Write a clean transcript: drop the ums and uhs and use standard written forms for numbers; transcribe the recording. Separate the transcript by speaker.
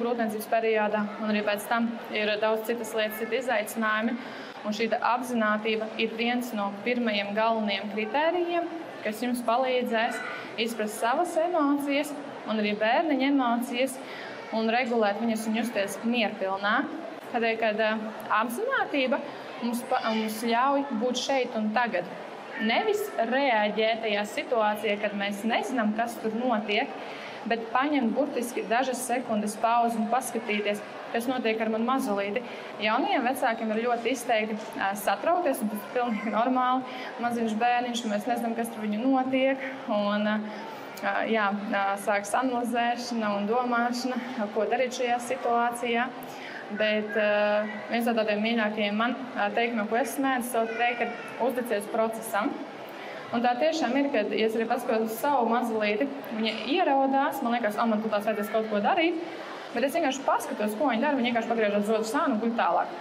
Speaker 1: grūtniecības periodā, un arī pēc tam ir daudz citas lietas, citi izaicinājumi. Un šī apzinātība ir viens no pirmajiem galvenajiem kritērijiem, kas jums palīdzēs izprast savas emocijas un arī bērniņa emocijas un regulēt viņas un justies mierpilnā. Tādēļ, kad apzinātība mums ļauj būt šeit un tagad. Nevis reaģēt tajā situācijā, kad mēs nezinām, kas tur notiek, bet paņemt burtiski dažas sekundes pauzi un paskatīties, kas notiek ar manu mazulīti. Jaunajiem vecākiem ir ļoti izteikti satraukties, un tas ir pilnīgi normāli. Maziņš bērniņš, mēs nezinām, kas tur viņu notiek. Un, sāks analizēšana un domāšana, ko darīt šajā situācijā. Bet viens no tādiem mīļākajiem man teikumiem, ko es mēdzu teikt, ir uzticies procesam. Un tā tiešām ir, kad, ja es arī paskatos uz savu mazulīti, viņa ieraudās, man liekas, man tās vajadzēs kaut ko darīt, bet es vienkārši paskatos, ko viņa dara, viņa vienkārši pagriežas uz otru sānu un guļ tālāk.